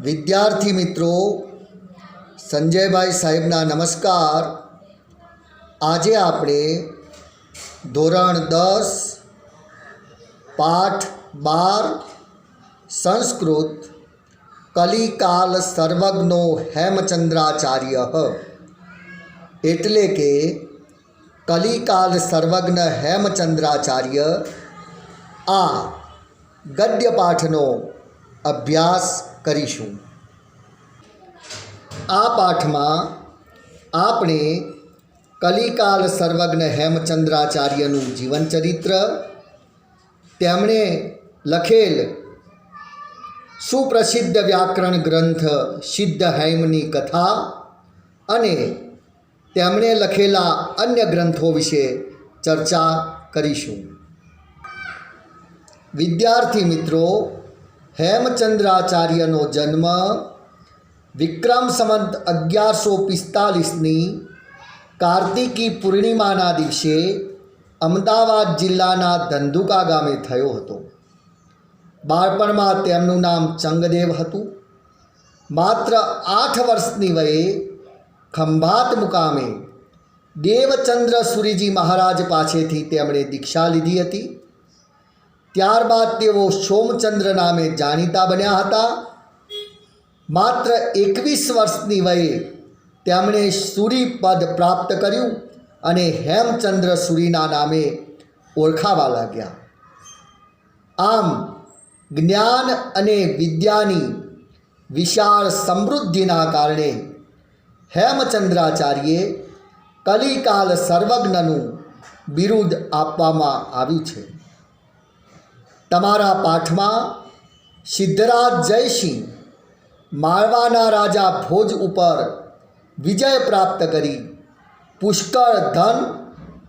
વિદ્યાર્થી મિત્રો, સંજયભાઈ સાહેબના નમસ્કાર. આજે આપણે ધોરણ 10 પાઠ 12 સંસ્કૃત કલિકાલ સર્વજ્ઞો હેમચંદ્રાચાર્ય એટલે કે કલિકાલ સર્વજ્ઞ હેમચંદ્રાચાર્ય આ ગદ્ય પાઠનો અભ્યાસ કરીશું. આ પાઠમાં આપણે કલિકાલ સર્વજ્ઞ હેમચંદ્રાચાર્યનું જીવન ચરિત્ર, તેમણે લખેલ સુપ્રસિદ્ધ વ્યાકરણ ગ્રંથ સિદ્ધહેમની કથા અને તેમણે લખેલા અન્ય ગ્રંથો વિશે ચર્ચા કરીશું. વિદ્યાર્થી મિત્રો, હેમચંદ્રાચાર્યનો જન્મ વિક્રમ સંવત 1145ની કાર્તિકી પૂર્ણિમાના દિવસે અમદાવાદ જિલ્લાના ધંધુકા ગામે થયો હતો. બાળપણમાં તેમનું નામ ચંગદેવ હતું. માત્ર 8 વર્ષની વયે ખંભાત મુકામે દેવચંદ્ર સુરીજી મહારાજ પાસેથી તેમણે દીક્ષા લીધી હતી. ત્યારબાદ તેઓ સોમચંદ્ર નામે જાણીતા બન્યા હતા. માત્ર 21 વર્ષની વયે તેમણે સુરી પદ પ્રાપ્ત કર્યું અને હેમચંદ્ર સુરીના નામે ઓળખાવા લાગ્યા. આમ જ્ઞાન અને વિદ્યાની વિશાળ સમૃદ્ધિના કારણે હેમચંદ્રાચાર્યે કલિકાલ સર્વજ્ઞનું બિરુદ આપવામાં આવ્યું છે. તમારા પાઠમાં સિદ્ધરાજ જયસિંહ માળવાના રાજા ભોજ ઉપર વિજય પ્રાપ્ત કરી પુષ્કળ ધન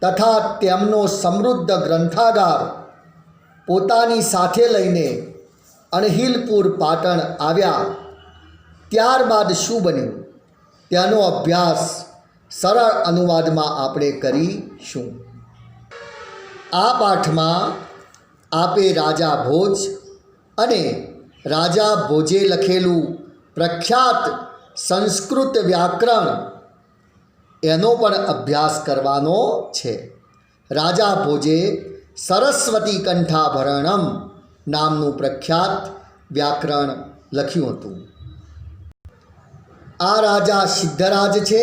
તથા તેમનો સમૃદ્ધ ગ્રંથાગાર પોતાની સાથે લઈને અણહિલપુર પાટણ આવ્યા. ત્યારબાદ શું બન્યું તેનો અભ્યાસ સરળ અનુવાદમાં આપણે કરીશું. આ પાઠમાં આપે રાજા ભોજ અને રાજા ભોજે લખેલું પ્રખ્યાત સંસ્કૃત વ્યાકરણ એનો પણ અભ્યાસ કરવાનો છે. રાજા ભોજે સરસ્વતી કંઠાભરણમ નામનું પ્રખ્યાત વ્યાકરણ લખ્યું હતું. આ રાજા સિદ્ધરાજ છે,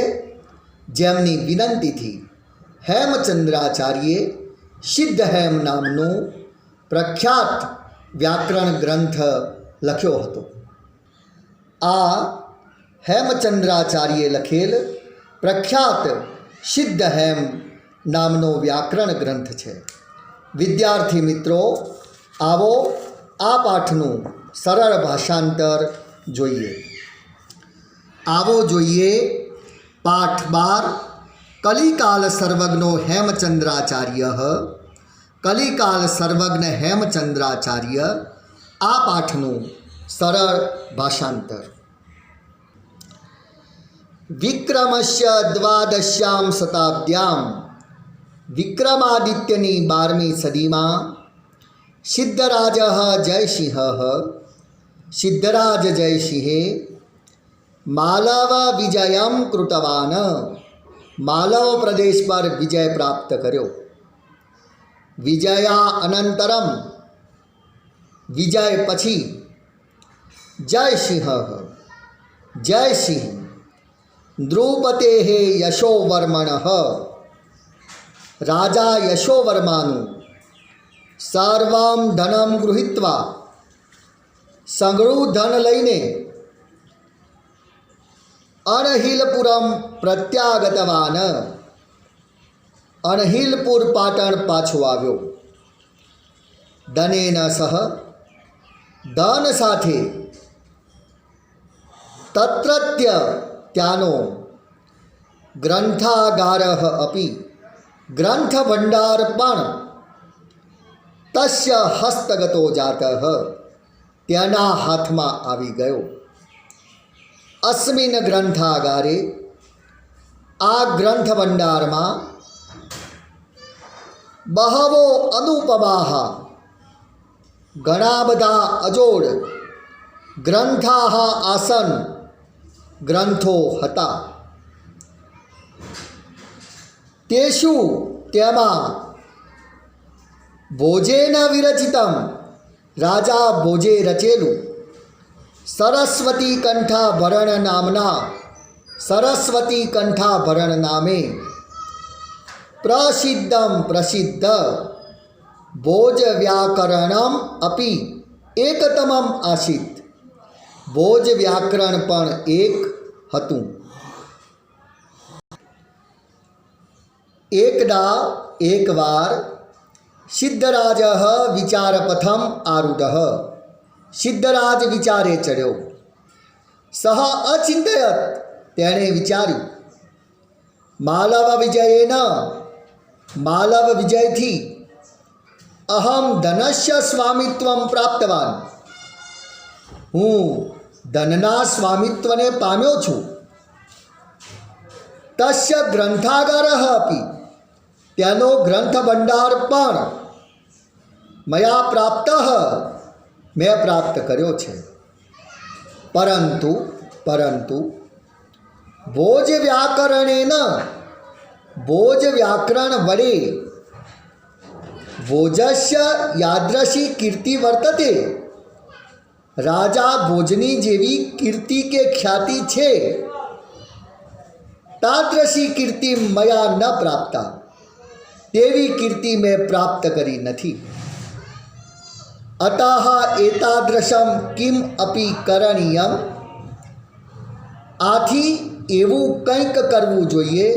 જેમની વિનંતીથી હેમચંદ્રાચાર્યે સિદ્ધહેમ નામનું પ્રખ્યાત વ્યાકરણ ગ્રંથ લખ્યો હતો. આ હેમચંદ્રાચાર્યે લખેલ પ્રખ્યાત સિદ્ધહેમ નામનો વ્યાકરણ ગ્રંથ છે. વિદ્યાર્થી મિત્રો, આવો આ પાઠનું સરળ ભાષાંતર જોઈએ. આવો જોઈએ પાઠ 12 કલિકાલ સર્વજ્ઞો હેમચંદ્રાચાર્ય. કલિકાલ સર્વજ્ઞ હેમચંદ્રાચાર્ય આ પાઠનું સરળ ભાષાંતર. વિક્રમસ્ય દ્વાદશ્યામ શતાબ્દ્યામ વિક્રમાદિત્યની 12મી સદીમાં સિદ્ધરાજ જયસિંહ સિદ્ધરાજ જયસિંહે માલવ વિજયમ કૃતવાન માલવ પ્રદેશ પર વિજય પ્રાપ્ત કર્યો. વિજયા અનંતરમ વિજય પછી જયસિંહ દ્રુપતે યશોવર્મણ રાજા યશોવર્માનું સર્વમ ધનમ ગૃહીત્વા સઘળું ધન લઈને અણહિલપુરમ પ્રત્યાગતવાન અણહિલપુર પાટણ પાછો આવ્યો. ધનેન સહ ધન સાથે તત્રત્ય ત્યાંનો ગ્રંથાગાર અપી ગ્રંથ ભંડાર પણ તસ્ય હસ્તગતો જાત તેના હાથમાં આવી ગયો. અસ્મિન ગ્રંથાગારે આ ગ્રંથ ભંડારમાં બહવો અનુપમાહ ઘણા બધા અજોડ ગ્રંથાહ આસન, ગ્રંથો હતા. તેષુ તેમાં ભોજેન વિરચિતમ, રાજા ભોજે રચેલું, સરસ્વતી કંઠાભરણ નામના, સરસ્વતી કંઠાભરણ નામે પ્રસિદ્ધ ભોજ વ્યાકરણમ અપી એકતમમ આસીત. ભોજ વ્યાકરણ પણ એક હતું. એકવાર સિદ્ધરાજ વિચારપથમ આરૂઢ, સિદ્ધરાજ વિચારે ચડ્યો. સહ અચિંતયત, તેણે વિચાર્યું. માલવ વિજયેન, માલવ વિજયથી અહમ ધનસ્ય સ્વામિત્વમ પ્રાપ્તવાન, હું ધનના સ્વામિત્વને પામ્યો છું. તસ્ય ગ્રંથાગારઃ અપી, તેનો ગ્રંથ ભંડાર પણ મયા પ્રાપ્ત, મેં પ્રાપ્ત કર્યો છે. પરંતુ ભોજ વ્યાકરણેન, ભોજ વ્યાકરણ વડે ભોજસ્ય યાદૃશી કીર્તિ વર્તતે, રાજા ભોજની જેવી કીર્તિ કે ખ્યાતિ છે, તાદૃશી કીર્તિ મયા ન પ્રાપ્તા, તેવી કીર્તિ મેં પ્રાપ્ત કરી નથી. અતઃ એતાદૃશમ કિમ અપી કરણીયમ, આથી એવું કંઈક કરવું જોઈએ.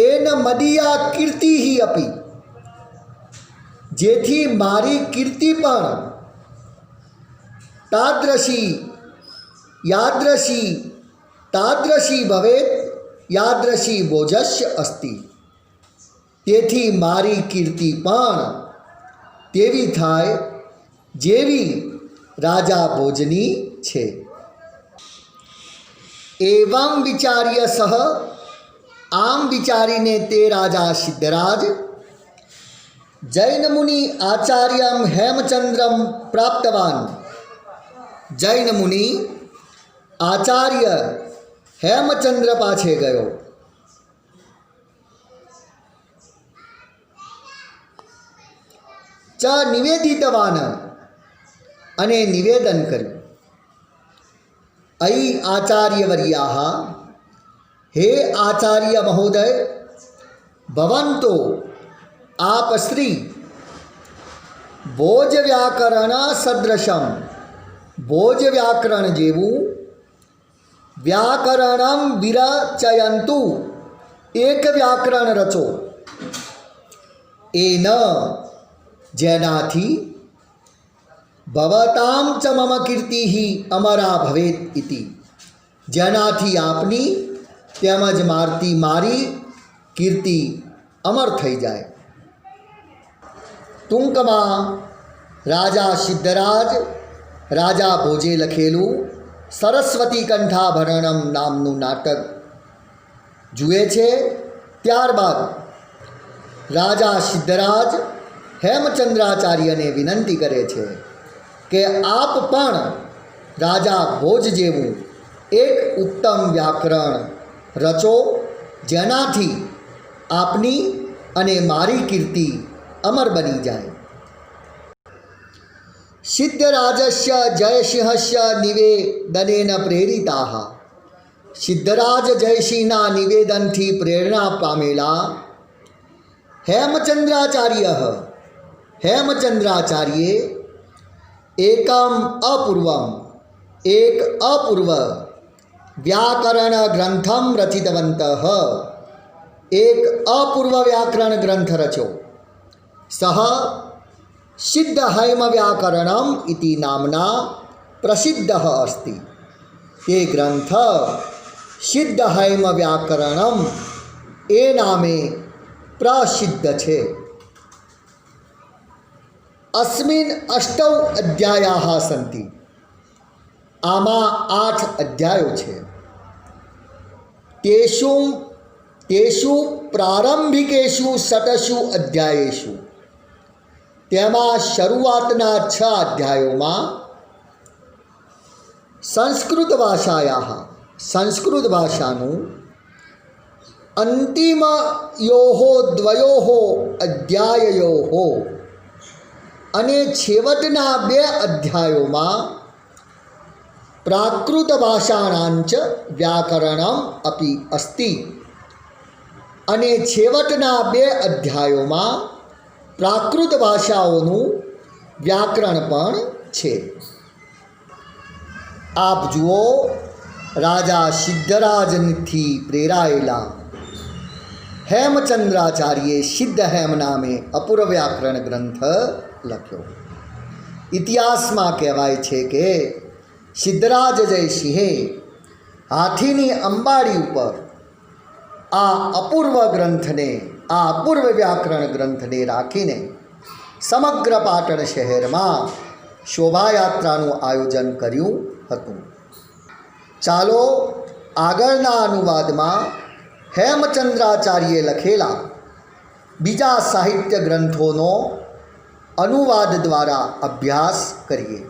એન મદીયા કીર્તિ અપી, જેથી મારી કીર્તિ પણ તાદૃશી ભવેત, યાદૃશી ભોજસ્ય અસ્તિ, તેથી મારી કીર્તિ પણ તેવી થાય જેવી રાજા ભોજની છે. એવં વિચાર્ય સહ, આમ વિચારીને તે રાજા સિદ્ધરાજ જૈન મુનિ આચાર્યમ હેમચંદ્રમ પ્રાપ્તવાન, જૈન મુનિ આચાર્ય હેમચંદ્ર પાસે ગયો. ચ નિવેદિતવાન, અને નિવેદન કર્યું. અયી આચાર્યવર્યાઃ, હે આચાર્ય મહોદય, ભવંતો આપ શ્રી ભોજ વ્યાકરણ સદૃશમ, ભોજ વ્યાકરણ જેવું વ્યાકરણમ વિરચયંતુ, એક વ્યાકરણ રચો. એન, જેનાથી ભવતામ ચ મમ કીર્તિ અમરા ભવેત ઇતિ, જેનાથી આપની તેમજ મારી કીર્તિ અમર થઈ જાય. ટૂંકમાં રાજા સિદ્ધરાજ રાજા ભોજે લખેલું સરસ્વતી કંઠાભરણમ નામનું નાટક જુએ છે. ત્યારબાદ રાજા સિદ્ધરાજ હેમચંદ્રાચાર્યને વિનંતી કરે છે કે આપ પણ રાજા ભોજ જેવું એક ઉત્તમ વ્યાકરણ રચો, જેનાથી આપની અને મારી કીર્તિ અમર બની જાય. સિદ્ધરાજસ્ય જયસિંહસ્ય નિવેદનેન પ્રેરિતાઃ, સિદ્ધરાજ જયસિંહના નિવેદનથી પ્રેરણા પામેલા હેમચંદ્રાચાર્યે એક અપૂર્વ વ્યાકરણ ગ્રંથમ રચિતવંતઃ, એક અપૂર્વ વ્યાકરણ ગ્રંથ રચ્યો. સહ સિદ્ધહૈમ વ્યાકરણમ ઇતિ નામના પ્રસિદ્ધ અસ્તિ, તે ગ્રંથ સિદ્ધહૈમ વ્યાકરણમ એ નામે પ્રસિદ્ધ છે. અસ્મિન અષ્ટૌ અધ્યાયાઃ સન્તિ, આમાં 8 અધ્યાયો છે. તેષુ પ્રારંભિકેષુ 6 અધ્યાયેષુ, તેમાં શરૂઆતના 6 અધ્યાયોમાં સંસ્કૃત ભાષાનું અંતિમયોહો દ્વયોહો અધ્યાયયોહો અને છેવટના 2 અધ્યાયોમાં પ્રાકૃત ભાષાણાંચ વ્યાકરણમ અપી અસ્તિ અને છેવટના 2 અધ્યાયોમાં પ્રાકૃત ભાષાઓનું વ્યાકરણ પણ છે. આપ જુઓ, રાજા સિદ્ધરાજથી પ્રેરાયેલા હેમચંદ્રાચાર્યે સિદ્ધહેમ નામે અપૂર્વ વ્યાકરણ ગ્રંથ લખ્યો. ઇતિહાસમાં કહેવાય છે કે સિદ્ધરાજ જયસિંહે હાથીની અંબાડી ઉપર આ અપૂર્વ વ્યાકરણ ગ્રંથને રાખીને સમગ્ર પાટણ શહેરમાં શોભાયાત્રાનું આયોજન કર્યું હતું. ચાલો આગળના અનુવાદમાં હેમચંદ્રાચાર્યે લખેલા બીજા સાહિત્ય ગ્રંથોનો અનુવાદ દ્વારા અભ્યાસ કરીએ.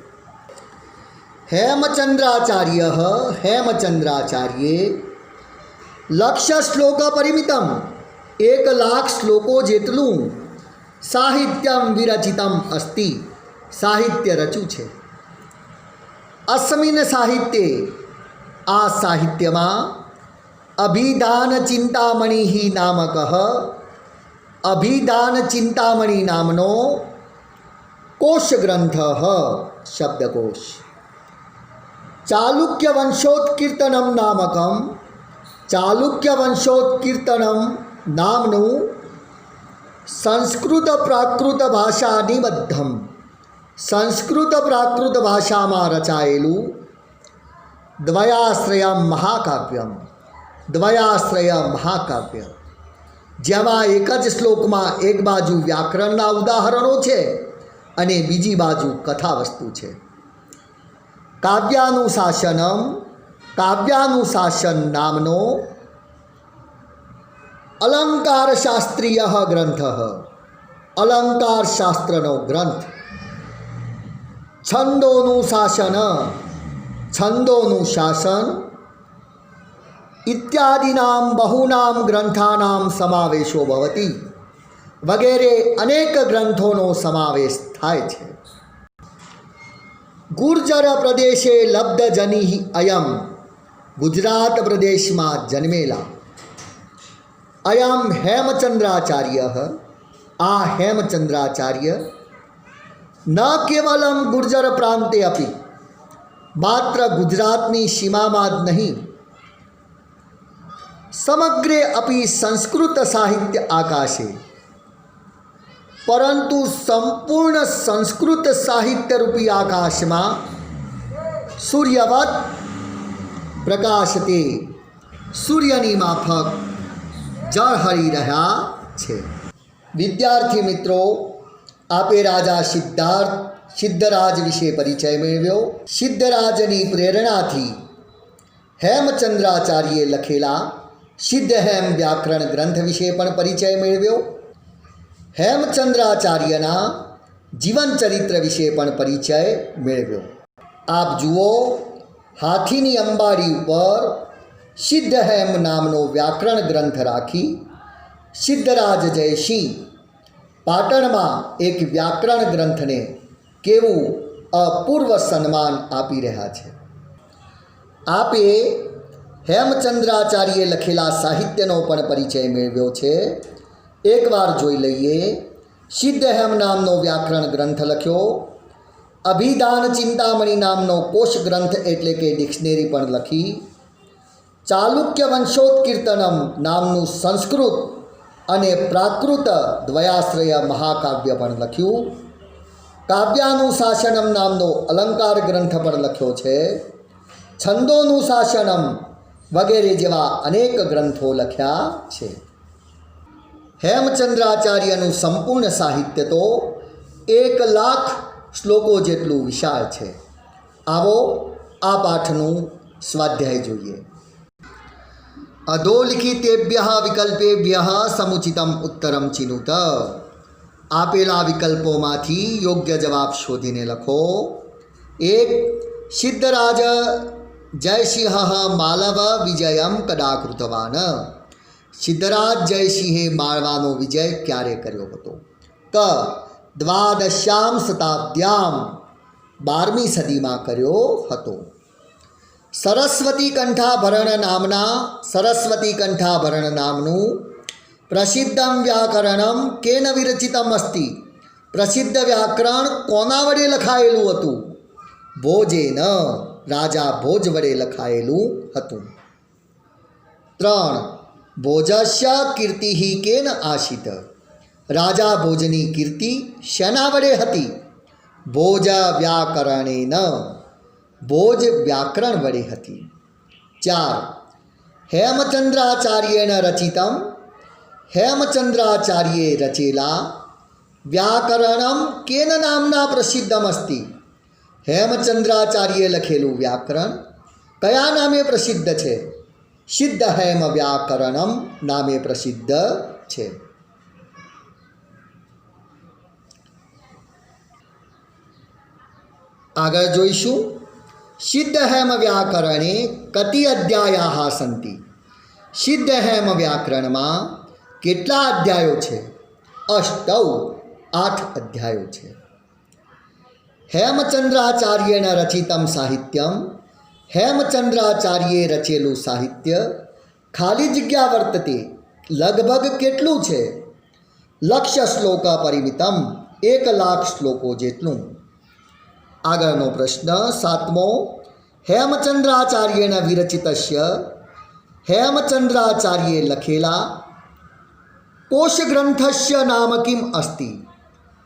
હેમચંદ્રાચાર્યે લક્ષ્ય શ્લોક પરિમિતમ 1,00,000 શ્લોકો જેટલું સાહિત્યમ વિરચિતમ અસ્તિ, સાહિત્ય રચ્યું છે. અસ્મિન સાહિત્યે, આ સાહિત્યમાં અભિધાન ચિંતામણી નામનો કોશ ગ્રંથ, શબ્દકોશ. ચાલુક્ય વંશોત્કીર્તનમ નામનું સંસ્કૃત પ્રાકૃત ભાષા નિબદ્ધમ, સંસ્કૃત પ્રાકૃત ભાષામાં રચાયેલું દ્વયાશ્રય મહાકાવ્ય, જેમાં એક જ શ્લોકમાં એક બાજુ વ્યાકરણના ઉદાહરણો છે અને બીજી બાજુ કથાવસ્તુ છે. કાવ્યાનુશાસન નામનો અલંકાર શાસ્ત્રીય ગ્રંથ, અલંકાર શાસ્ત્રનો ગ્રંથ. છંદોનું શાસન ઇત્યાદિનામ બહૂનામ ગ્રંથાનામ સમાવેશો ભવતિ, વગેરે અનેક ગ્રંથોનો સમાવેશ થાય છે. ગુર્જર પ્રદેશે લબ્ધજનિ અયમ, ગુજરાત પ્રદેશમાં જન્મેલા અયમ હેમચંદ્રાચાર્ય, આ હેમચંદ્રાચાર્ય ન કેવલમ ગુર્જર પ્રાંતે અપી, માત્ર ગુજરાતની સીમામાં જ નહીં, સમગ્રે અપી સંસ્કૃત સાહિત્ય આકાશે, પરંતુ સંપૂર્ણ સંસ્કૃત સાહિત્યરૂપી આકાશમાં સૂર્યવત પ્રકાશતે, સૂર્યની માફક ઝળહળી રહ્યા છે. વિદ્યાર્થી મિત્રો, આપે રાજા સિદ્ધરાજ વિશે પરિચય મેળવ્યો. સિદ્ધરાજની પ્રેરણાથી હેમચંદ્રાચાર્યે લખેલા સિદ્ધહેમ વ્યાકરણ ગ્રંથ વિશે પણ પરિચય મેળવ્યો. હેમચંદ્રાચાર્યના જીવન ચરિત્ર વિશે પણ પરિચય મેળવ્યો. આપ જુઓ, હાથીની અંબાડી ઉપર સિદ્ધહેમ નામનો વ્યાકરણ ગ્રંથ રાખી સિદ્ધરાજ જયસિંહ પાટણમાં એક વ્યાકરણ ગ્રંથને કેવું અપૂર્વ સન્માન આપી રહ્યા છે. આપે હેમચંદ્રાચાર્યે લખેલા સાહિત્યનો પણ પરિચય મેળવ્યો છે. એકવાર જોઈ લઈએ. સિદ્ધહેમ નામનો વ્યાકરણ ગ્રંથ લખ્યો. અભિધાન ચિંતામણી નામનો કોશ ગ્રંથ એટલે કે ડિક્શનરી પણ લખી. ચાલુક્ય વંશોત્કીર્તનમ નામનું સંસ્કૃત અને પ્રાકૃત દ્વયાશ્રય મહાકાવ્ય પણ લખ્યું. કાવ્યાનુશાસનમ નામનો અલંકાર ગ્રંથ પણ લખ્યો છે. છંદોનુશાસનમ વગેરે જેવા અનેક ગ્રંથો લખ્યા છે. હેમચંદ્રાચાર્યનું સંપૂર્ણ સાહિત્ય તો 1,00,000 શ્લોકો જેટલું વિશાળ છે. આવો આ પાઠનું સ્વાધ્યાય જોઈએ. અધોલિખિતેભ્ય વિકલ્પેભ્ય સમુચિતમ ઉત્તરમ ચિનુત. આપેલા વિકલ્પોમાંથી યોગ્ય જવાબ શોધીને લખો. 1. સિદ્ધરાજ જયસિંહ માલવ વિજયમ કદા કૃતવાન. સિદ્ધરાજ જયસિંહે માળવાનો વિજય ક્યારે કર્યો હતો? ક. દ્વાદશ્યામ શતાબ્દ્યામ 12મી સદીમાં કર્યો હતો. સરસ્વતી કંઠાભરણ નામનું પ્રસિદ્ધમ વ્યાકરણમ કેન વિરચિતમ અસ્તિ. પ્રસિદ્ધ વ્યાકરણ કોના વડે લખાયેલું હતું? ભોજેન. રાજા ભોજ વડે લખાયેલું હતું. 3. ભોજસ્ય કીર્તિ કેન આશિત. રાજા ભોજની કીર્તિ શેના વડે હતી? ભોજ વ્યાકરણેન. ભોજ વ્યાકરણ વડે હતી. 4. હેમચંદ્રાચાર્યેણ રચિતમ. હેમચંદ્રાચાર્યે રચેલા વ્યાકરણમ કેન નામના પ્રસિદ્ધમ અસ્તિ. હેમચંદ્રાચાર્યે લખેલું વ્યાકરણ કયા નામે પ્રસિદ્ધ છે? સિદ્ધ હેમ વ્યાકરણમ નામે પ્રસિદ્ધ છે. આગળ જોઈશું. સિદ્ધ હેમ વ્યાકરણે કતિ અધ્યાયા સંતિ. સિદ્ધ હેમ વ્યાકરણમાં કેટલા અધ્યાયો છે? અષ્ટૌ 8 અધ્યાયો છે. હેમચંદ્રાચાર્યેણ રચિતમ સાહિત્યમ. હેમચંદ્રાચાર્યે રચેલું સાહિત્ય ખાલી જગ્યા વર્તતે લગભગ કેટલું છે? લક્ષ્ય શ્લોક પરિમિતમ. 1,00,000 શ્લોકો જેટલું. આગળનો પ્રશ્ન 7મો. હેમચંદ્રાચાર્યેણ વિરચિતસ્ય. હેમચંદ્રાચાર્યે લખેલા કોશગ્રંથસ્ય નામ કિમ અસ્તિ.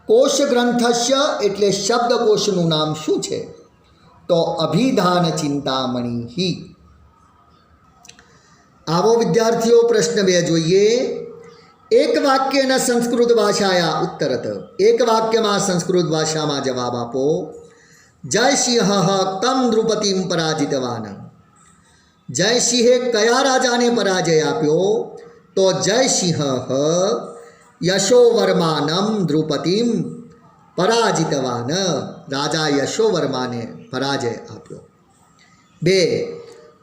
કોશગ્રંથસ્ય એટલે શબ્દકોશનું નામ શું છે? તો અભિધાન ચિંતામણી. આવો વિદ્યાર્થીઓ પ્રશ્ન 2 જોઈએ. એક વાક્યના સંસ્કૃત ભાષાયા ઉત્તરત. એક વાક્યમાં સંસ્કૃત ભાષામાં જવાબ આપો. જયસિંહ કમ નૃપતિમ પરાજિતવાન. જયસિંહે કયા રાજાને પરાજય આપ્યો? તો જયસિંહ યશોવર્માનમ નૃપતિમ પરાજિતવાન. રાજા યશોવર્માને પરાજય આપ્યો. 2.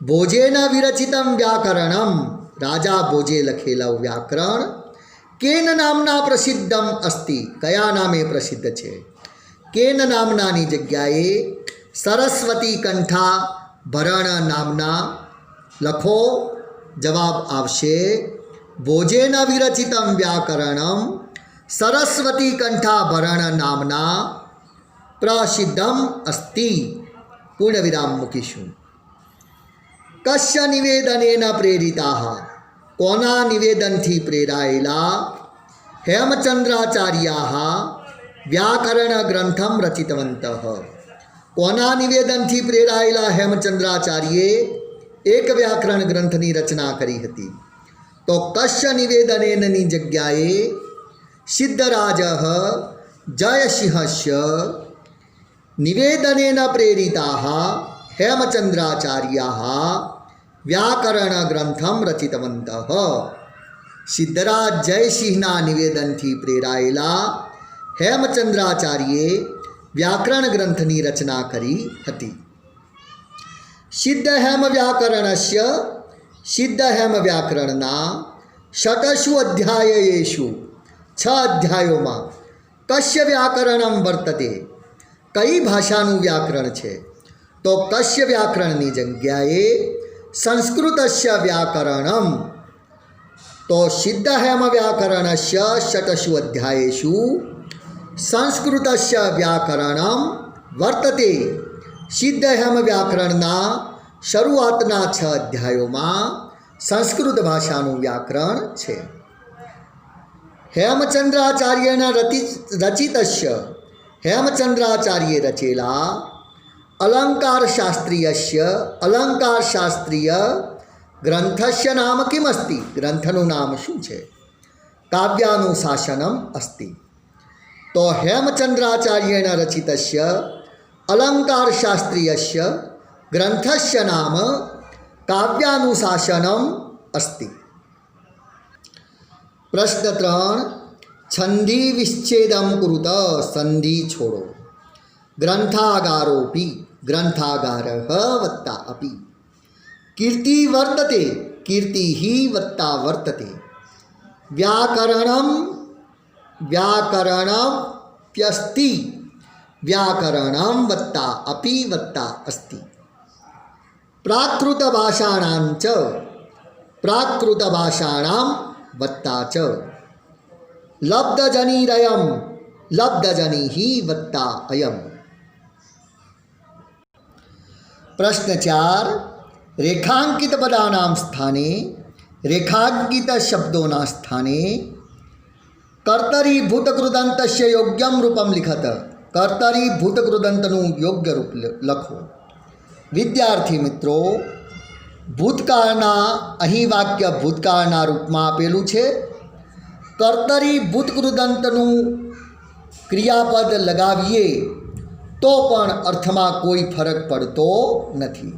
ભોજેન વિરચિતમ વ્યાકરણમ. રાજા ભોજે લખેલું વ્યાકરણ કેન નામના પ્રસિદ્ધમ અસ્તિ. કયા નામે પ્રસિદ્ધ છે? કેન નામનાની જગ્યાએ સરસ્વતી કંઠાભરણ નામના લખો. જવાબ આવશે ભોજેન વિરચિતમ વ્યાકરણમ સરસ્વતી કંઠાભરણ નામના પ્રસિદ્ધમ અસ્તિ. પૂર્ણ વિરામ મૂકીશું. કસ્ય નિવેદનેન પ્રેરિતા. કોના નિવેદનથી પ્રેરાયેલા? હેમચંદ્રાચાર્યા વ્યાકરણ ગ્રંથમ રચિતવંતઃ. કોના નિવેદનથી પ્રેરાયેલા હેમચંદ્રાચાર્યે એક વ્યાકરણ ગ્રંથની રચના કરી હતી? તો કસ્ય નિવેદનેનની જગ્યાએ સિદ્ધરાજ જયસિંહસ્ય નિવેદનેન પ્રેરિતા હેમચંદ્રાચાર્યા વ્યાકરણ ગ્રંથમ રચિતવંતઃ. સિદ્ધરાજ જયસિંહના નિવેદનથી પ્રેરાયેલા હેમચંદ્રાચાર્યે વ્યાકરણ ગ્રંથની રચના કરી હતી. સિદ્ધ હેમ વ્યાકરણસ્ય. સિદ્ધ હેમ વ્યાકરણના 6 અધ્યાયેષુ 6 અધ્યાયોમાં કસ્ય વ્યાકરણમ વર્તતે. કઈ ભાષાનું વ્યાકરણ છે? તો કસ્ય વ્યાકરણની જગ્યાએ સંસ્કૃતસ્ય વ્યાકરણમ. તો સિદ્ધ હેમ વ્યાકરણસ્ય 6 અધ્યાયેષુ સંસ્કૃતસ્ય વ્યાકરણમ વર્તતે. સિદ્ધ હેમ વ્યાકરણના શરૂઆતના 6 અધ્યાયોમાં સંસ્કૃત ભાષાનું વ્યાકરણ છે. હેમચંદ્રાચાર્યેણ રચિતસ્ય. હેમચંદ્રાચાર્યે રચેલા અલંકાર શાસ્ત્રીય ગ્રંથસ્ય નામ કિમ અસ્તિ. ગ્રંથનું નામ શું છે? કાવ્યાનુશાસનમ અસ્તિ. તો હેમચંદ્રાચાર્યેણ રચિતસ્ય અલંકાર શાસ્ત્રીયસ્ય ગ્રંથસ્ય નામ કાવ્યાનુશાસનમ અસ્તિ. પ્રશ્ન 3. छंदी विच्छेदम कुरुत, संधि छोड़ो। ग्रंथागारोपि, ग्रंथागार वत्ता अपि। कीर्ति वर्तते, कीर्ति ही वत्ता वर्तते। व्याकरणम व्याकरणप्यस्ति, व्याकरणम वत्ता अपि वत्ता अस्ति। प्राकृतभाषाणां च, प्राकृतभाषाणां वत्ता च। लब्धजनिरयं, लब्धजनि ही वत्ता अयम। प्रश्न 4, रेखांकित पदानां स्थाने, रेखांकित शब्दोना स्थाने कर्तरी भूतकृदंतस्य योग्यम रूपम लिखत। कर्तरी भूतकृदंतनु योग्य रूप लखो। विद्यार्थी मित्रों, ભૂતકાળના અહીં વાક્ય ભૂતકાળના રૂપમાં આપેલું છે। કર્તરી ભૂતકૃદંતનું ક્રિયાપદ લગાવીએ તો પણ અર્થમાં કોઈ ફરક પડતો નથી।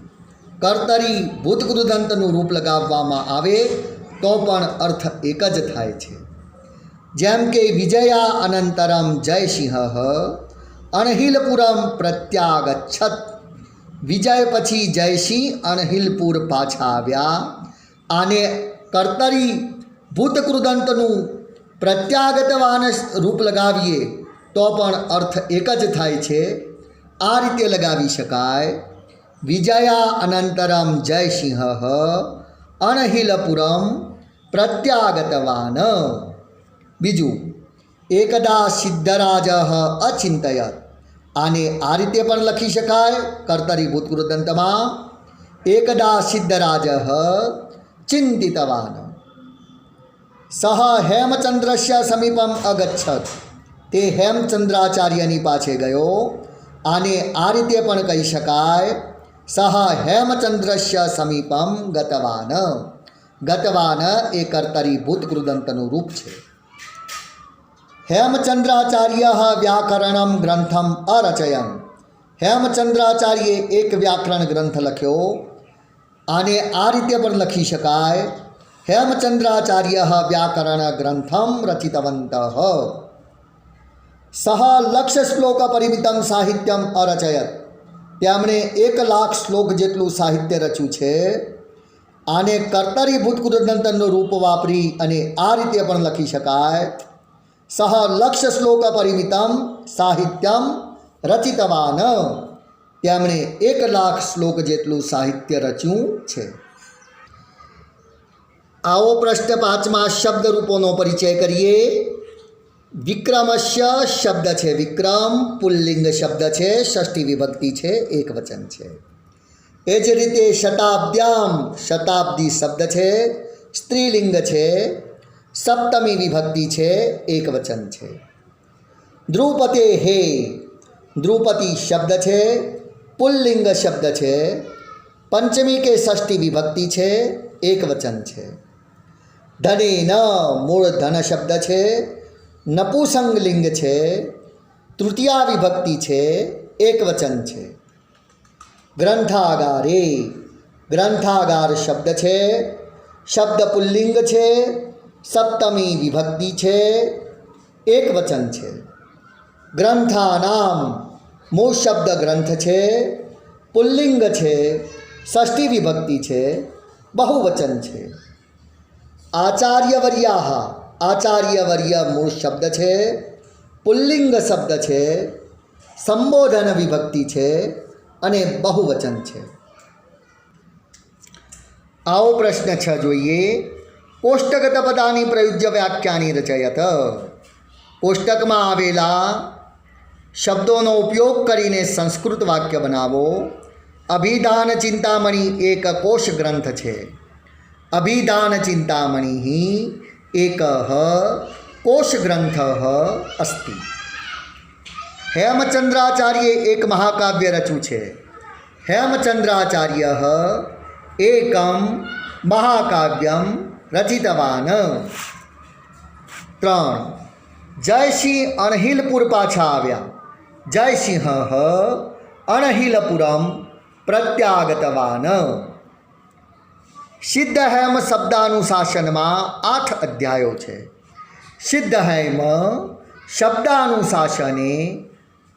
કર્તરી ભૂતકૃદંતનું રૂપ લગાવવામાં આવે તો પણ અર્થ એક જ થાય છે। જેમ કે વિજયા અનંતરમ જયસિંહ અણહિલપુરમ પ્રત્યાગચ્છત। વિજય પછી જયસિંહ અણહિલપુર પાછા આવ્યા। આને કર્તરી ભૂતકૃદંતનું પ્રત્યાગતવાન રૂપ લગાવીએ તો પણ અર્થ એક જ થાય છે। આ રીતે લગાવી શકાય। વિજયા અનંતરમ જયસિંહ અણહિલપુરમ પ્રત્યાગતવાન। બીજું, એકદા સિદ્ધરાજ અચિંતયત। આને આ રીતે પણ લખી શકાય। કર્તરી ભૂતકૃદંતમાં એકદા સિદ્ધરાજ ચિંતિતવાન। સહ હેમચંદ્રસ્ય સમીપમ અગચ્છત। તે હેમચંદ્રાચાર્યની પાસે ગયો। આને આ રીતે પણ કહી શકાય। સહ હેમચંદ્રસ્ય સમીપમ ગતવાન। ગતવાન એ કર્તરી ભૂતકૃદંતનું રૂપ છે। हेमचंद्राचार्य व्याकरण ग्रंथम अरचयन। हेमचंद्राचार्य एक व्याकरण ग्रंथ लख्यो। आने आ रीते पर लखी शकाय। हेमचंद्राचार्य व्याकरण ग्रंथम रचितवन्तः। सह लक्ष श्लोक परिमितम साहित्यम अरचयत। તેમણે 1,00,000 શ્લોક જેટલું સાહિત્ય રચ્યું છે। આને કર્તરી ભૂતકૃદંતનું રૂપ વાપરી અને આ રીતે પણ લખી શકાય। સહ લક્ષ શ્લોક પરિમિતમ સાહિત્યમ રચિતવાન। તેમણે 1,00,000 શ્લોક જેટલું સાહિત્ય રચ્યું છે। आओ प्रश्न 5 शब्द रूपों परिचय करिए। विक्रमस्य शब्द है विक्रम, पुल्लिंग शब्द है, षष्ठी विभक्ति है, एक वचन है। एज रीते शताब्द्याम शताब्दी शब्द है, स्त्रीलिंग है, सप्तमी विभक्ति है, एक वचन है। द्रुपते हे द्रुपति शब्द है, पुल्लिंग शब्द है, पंचमी के षष्ठी विभक्ति है, एक वचन है। धने न मूल धन शब्द है, नपुंसकलिंग है, तृतीया विभक्ति है, एक वचन है। ग्रंथागारे ग्रंथागार शब्द है, शब्द पुल्लिंग है, सप्तमी विभक्ति है, एक वचन है। ग्रंथानाम मूल शब्द ग्रंथ है, पुल्लिंग है, षष्ठी विभक्ति है, बहुवचन है। आचार्यवर्या आचार्यवर्य मूल शब्द है, पुल्लिंग शब्द है, संबोधन विभक्ति है अने बहुवचन है। आओ प्रश्न 6 जोईए। कोष्टकगत पदानी प्रयुज्य व्याख्यानी रचयत। कोष्टक में आवेला शब्दों उपयोग करीने संस्कृत वाक्य बनावो। अभिधान चिंतामणि एक कोश ग्रंथ है। अभिधान चिंतामणि ही एक कोश ग्रंथ अस्ति। हेमचंद्राचार्य एक महाकाव्य रचु है। हेमचंद्राचार्य एकम महाकाव्यम रचितवान। 3 जयसिंह अणहिलपुर पाछा आव्या। जयसिंह अणहिलपुरम प्रत्यागतवान। सिद्ध हेम शब्दानुशासन में 8 अध्यायों है। સિદ્ધહેમ શબ્દાનુશાસને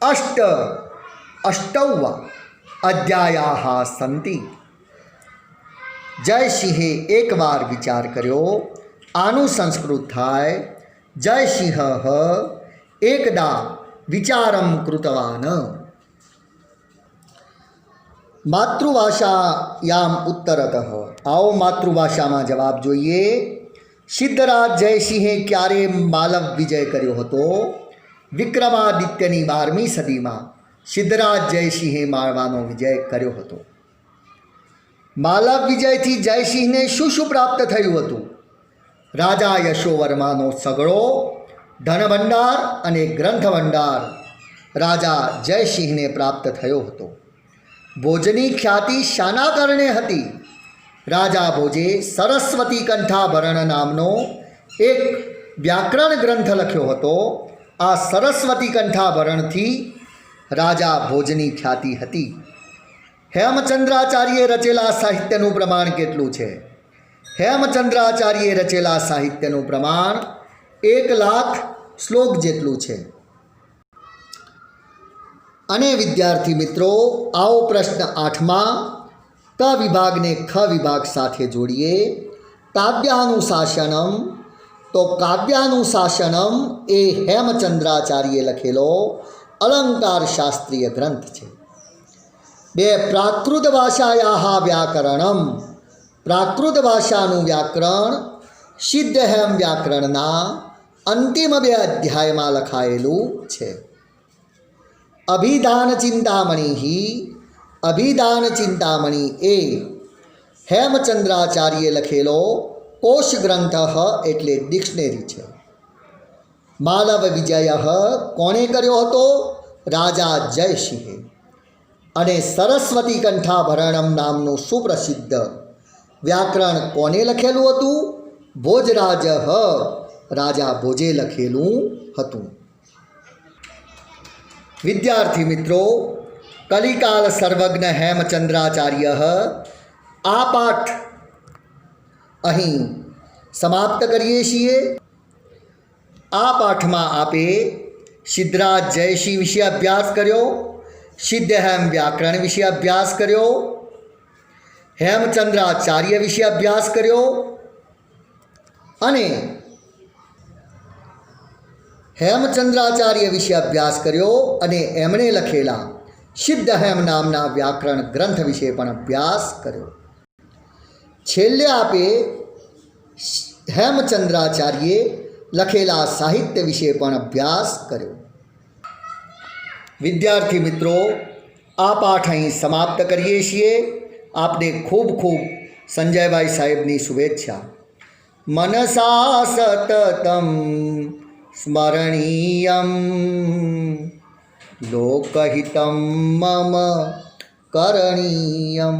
અષ્ટૌ અધ્યાયા સંતિ. જયસિંહે એકવાર વિચાર કર્યો. આનું સંસ્કૃત થાય જયસિંહ એકદા વિચારમ કૃતવાન. માતૃભાષાયામ ઉત્તરતઃ. આવો માતૃભાષામાં જવાબ જોઈએ. સિદ્ધરાજ જયસિંહે ક્યારે માલવ વિજય કર્યો હતો? વિક્રમાદિત્યની 12મી સદીમાં સિદ્ધરાજ જયસિંહે માળવાનો વિજય કર્યો હતો. માલવ વિજયથી જયસિંહને શું શું પ્રાપ્ત થયું હતું? રાજા યશોવર્માનો સગળો ધનભંડાર અને ગ્રંથભંડાર રાજા જયસિંહને પ્રાપ્ત થયો હતો. ભોજની ખ્યાતિ શાના કારણે હતી? રાજા ભોજે સરસ્વતી કંઠાભરણ નામનો એક વ્યાકરણ ગ્રંથ લખ્યો હતો. આ સરસ્વતી કંઠાભરણથી રાજા ભોજની ખ્યાતિ હતી. હેમચંદ્રાચાર્યે રચેલા સાહિત્યનું પ્રમાણ કેટલું છે? હેમચંદ્રાચાર્યે રચેલા સાહિત્યનું પ્રમાણ 1,00,000 શ્લોક જેટલું છે. અને વિદ્યાર્થી મિત્રો, આવો પ્રશ્ન 8માં ક વિભાગને ખ વિભાગ સાથે જોડીએ. કાવ્યાનુશાસનમ. તો કાવ્યાનુશાસનમ એ હેમચંદ્રાચાર્યે લખેલો અલંકાર શાસ્ત્રીય ગ્રંથ છે. 2. પ્રાકૃત ભાષાયા વ્યાકરણમ. પ્રાકૃત ભાષાનું વ્યાકરણ સિદ્ધહેમ વ્યાકરણના અંતિમ 2 અધ્યાયમાં લખાયેલું છે. અભિધાન ચિંતામણી. અભિધાન ચિંતામણી એ હેમચંદ્રાચાર્યે લખેલો કોશ ગ્રંથ એટલે ડિક્શનરી છે. માલવ વિજય કોણે કર્યો હતો? રાજા જયસિંહે. અને સરસ્વતી કંઠાભરણમ નામનું સુપ્રસિદ્ધ વ્યાકરણ કોને લખેલું હતું? ભોજરાજ રાજા ભોજે લખેલું હતું. વિદ્યાર્થી મિત્રો, કલિકાલ સર્વજ્ઞ હેમચંદ્રાચાર્ય આ પાઠ અહીં સમાપ્ત કરીએ છીએ. આ પાઠમાં આપે સિદ્ધરાજ જયસિંહ વિશે અભ્યાસ કર્યો, સિદ્ધહેમ વ્યાકરણ વિશે અભ્યાસ કર્યો, હેમચંદ્રાચાર્ય વિશે અભ્યાસ કર્યો અને હેમચંદ્રાચાર્ય વિશે અભ્યાસ કર્યો અને એમણે લખેલા સિદ્ધહેમ નામના વ્યાકરણ ગ્રંથ વિશે પણ અભ્યાસ કર્યો. છેલ્લે આપે હેમચંદ્રાચાર્યે લખેલા સાહિત્ય વિશે પણ અભ્યાસ કર્યો. વિદ્યાર્થી મિત્રો, આ પાઠ અહીં સમાપ્ત કરીએ છીએ. આપને ખૂબ ખૂબ સંજયભાઈ સાહેબની શુભેચ્છા. મનસા સતતમ સ્મરણીયમ લોકહિતમ મમ કરણીયમ.